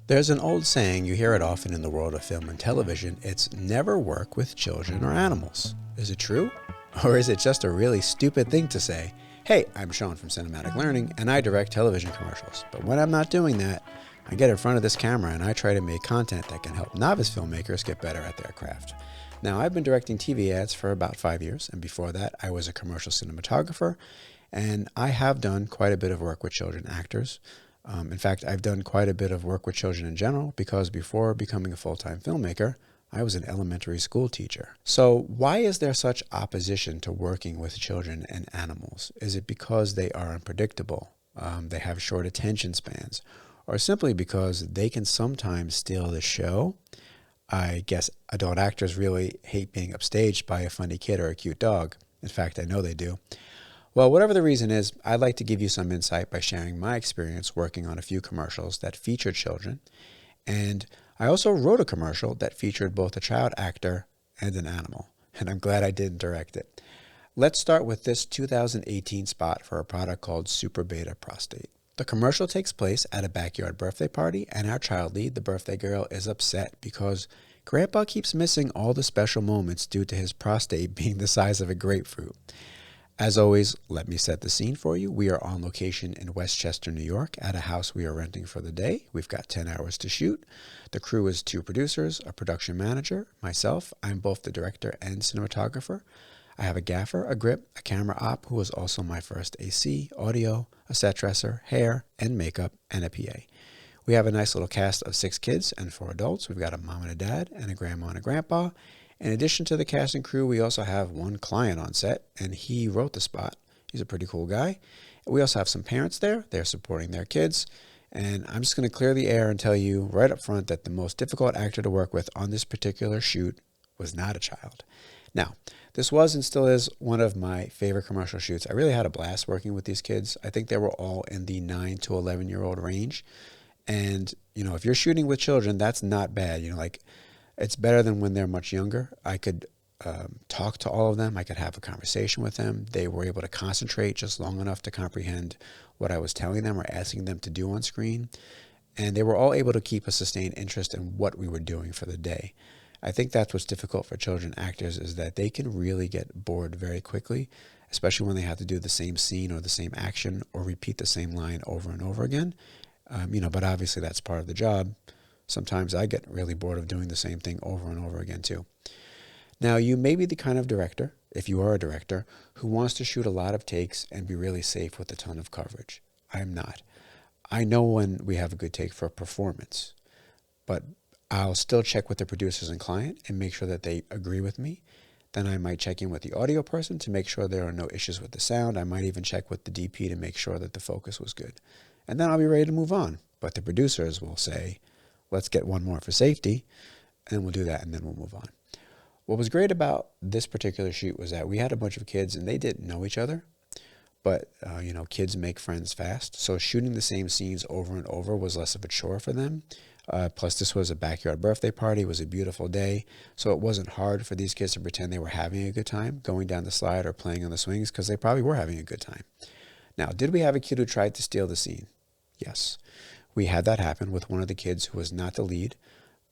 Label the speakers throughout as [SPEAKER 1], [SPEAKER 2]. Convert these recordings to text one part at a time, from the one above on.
[SPEAKER 1] There's an old saying, you hear it often in the world of film and television, it's never work with children or animals. Is it true? Or is it just a really stupid thing to say? Hey, I'm Sean from Cinematic Learning and I direct television commercials. But when I'm not doing that, I get in front of this camera and I try to make content that can help novice filmmakers get better at their craft. Now, I've been directing TV ads for about 5 years, and before that, I was a commercial cinematographer, and I have done quite a bit of work with children actors. In fact, I've done quite a bit of work with children in general because before becoming a full-time filmmaker, I was an elementary school teacher. So why is there such opposition to working with children and animals? Is it because they are unpredictable, they have short attention spans, or simply because they can sometimes steal the show? I guess adult actors really hate being upstaged by a funny kid or a cute dog. In fact, I know they do. Well, whatever the reason is, I'd like to give you some insight by sharing my experience working on a few commercials that featured children. And I also wrote a commercial that featured both a child actor and an animal. And I'm glad I didn't direct it. Let's start with this 2018 spot for a product called Super Beta Prostate. The commercial takes place at a backyard birthday party, and our child lead, the birthday girl, is upset because Grandpa keeps missing all the special moments due to his prostate being the size of a grapefruit. As always, let me set the scene for you. We are on location in Westchester, New York, at a house we are renting for the day. We've got 10 hours to shoot. The crew is 2 producers, a production manager, myself. I'm both the director and cinematographer. I have a gaffer, a grip, a camera op who was also my first AC, audio, a set dresser, hair, and makeup, and a PA. We have a nice little cast of 6 kids and 4 adults. We've got a mom and a dad and a grandma and a grandpa. In addition to the cast and crew, we also have one client on set, and he wrote the spot. He's a pretty cool guy. We also have some parents there. They're supporting their kids. And I'm just going to clear the air and tell you right up front that the most difficult actor to work with on this particular shoot was not a child. Now, this was and still is one of my favorite commercial shoots. I really had a blast working with these kids. I think they were all in the 9 to 11-year-old range. And, if you're shooting with children, that's not bad. It's better than when they're much younger. I could talk to all of them. I could have a conversation with them. They were able to concentrate just long enough to comprehend what I was telling them or asking them to do on screen. And they were all able to keep a sustained interest in what we were doing for the day. I think that's what's difficult for children actors is that they can really get bored very quickly, especially when they have to do the same scene or the same action or repeat the same line over and over again. But obviously that's part of the job. Sometimes I get really bored of doing the same thing over and over again too. Now, you may be the kind of director, if you are a director, who wants to shoot a lot of takes and be really safe with a ton of coverage. I am not. I know when we have a good take for a performance, but I'll still check with the producers and client and make sure that they agree with me. Then I might check in with the audio person to make sure there are no issues with the sound. I might even check with the DP to make sure that the focus was good. And then I'll be ready to move on. But the producers will say, let's get one more for safety, and we'll do that, and then we'll move on. What was great about this particular shoot was that we had a bunch of kids, and they didn't know each other, but, kids make friends fast. So shooting the same scenes over and over was less of a chore for them. Plus, this was a backyard birthday party. It was a beautiful day, so it wasn't hard for these kids to pretend they were having a good time, going down the slide or playing on the swings, because they probably were having a good time. Now, did we have a kid who tried to steal the scene? Yes. We had that happen with one of the kids who was not the lead,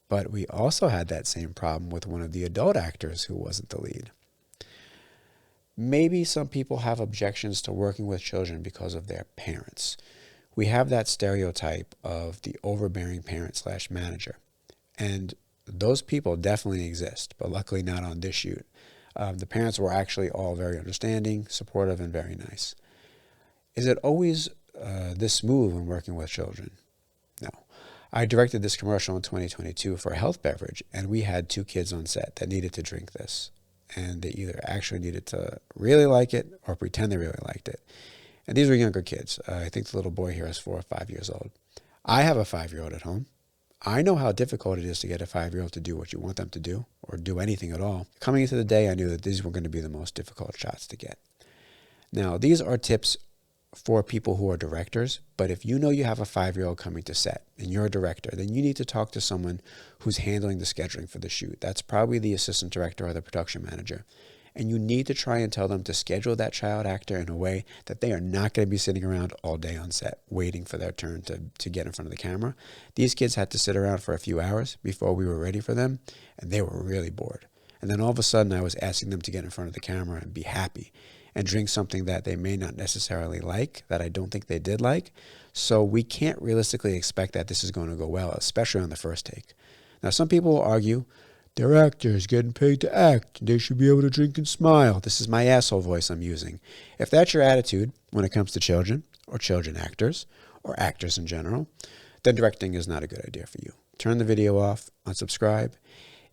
[SPEAKER 1] but we also had that same problem with one of the adult actors who wasn't the lead. Maybe some people have objections to working with children because of their parents. We have that stereotype of the overbearing parent/manager, and those people definitely exist, but luckily not on this shoot. The parents were actually all very understanding, supportive, and very nice. Is it always this smooth when working with children? No. I directed this commercial in 2022 for a health beverage, and we had 2 kids on set that needed to drink this. And they either actually needed to really like it or pretend they really liked it. And these were younger kids. I think the little boy here is 4 or 5 years old. I have a 5-year-old at home. I know how difficult it is to get a 5-year-old to do what you want them to do or do anything at all. Coming into the day, I knew that these were going to be the most difficult shots to get. Now, these are tips for people who are directors, but if you know you have a 5-year-old coming to set and you're a director, then you need to talk to someone who's handling the scheduling for the shoot. That's probably the assistant director or the production manager. And you need to try and tell them to schedule that child actor in a way that they are not going to be sitting around all day on set waiting for their turn to get in front of the camera. These kids had to sit around for a few hours before we were ready for them, and they were really bored. And then all of a sudden I was asking them to get in front of the camera and be happy and drink something that they may not necessarily like, that I don't think they did like. So we can't realistically expect that this is going to go well, especially on the first take. Now, some people will argue, they're actors getting paid to act. They should be able to drink and smile. This is my asshole voice I'm using. If that's your attitude when it comes to children or children actors or actors in general, then directing is not a good idea for you. Turn the video off, unsubscribe.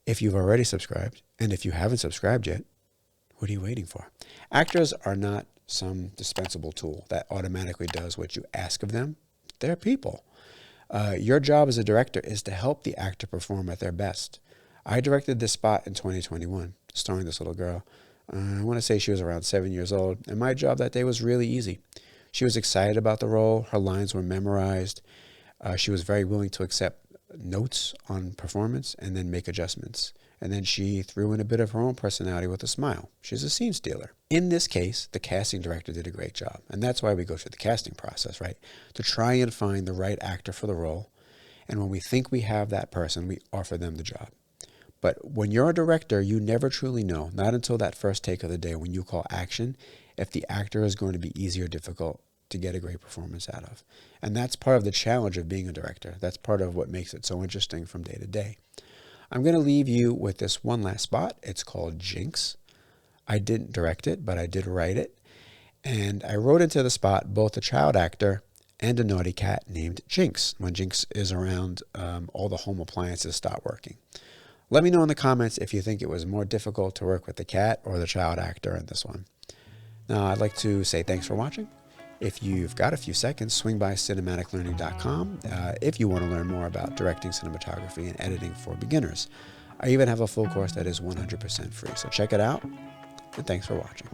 [SPEAKER 1] If you've already subscribed, and if you haven't subscribed yet, what are you waiting for? Actors are not some dispensable tool that automatically does what you ask of them. They're people. Your job as a director is to help the actor perform at their best. I directed this spot in 2021, starring this little girl. I want to say she was around 7 years old, and my job that day was really easy. She was excited about the role. Her lines were memorized. She was very willing to accept notes on performance and then make adjustments. And then she threw in a bit of her own personality with a smile. She's a scene stealer. In this case, the casting director did a great job. And that's why we go through the casting process, right? To try and find the right actor for the role. And when we think we have that person, we offer them the job. But when you're a director, you never truly know, not until that first take of the day when you call action, if the actor is going to be easy or difficult to get a great performance out of. And that's part of the challenge of being a director. That's part of what makes it so interesting from day to day. I'm going to leave you with this one last spot. It's called Jinx. I didn't direct it, but I did write it. And I wrote into the spot both a child actor and a naughty cat named Jinx. When Jinx is around, all the home appliances stop working. Let me know in the comments if you think it was more difficult to work with the cat or the child actor in this one. Now, I'd like to say thanks for watching. If you've got a few seconds, swing by cinematiclearning.com if you want to learn more about directing, cinematography, and editing for beginners. I even have a full course that is 100% free, so check it out, and thanks for watching.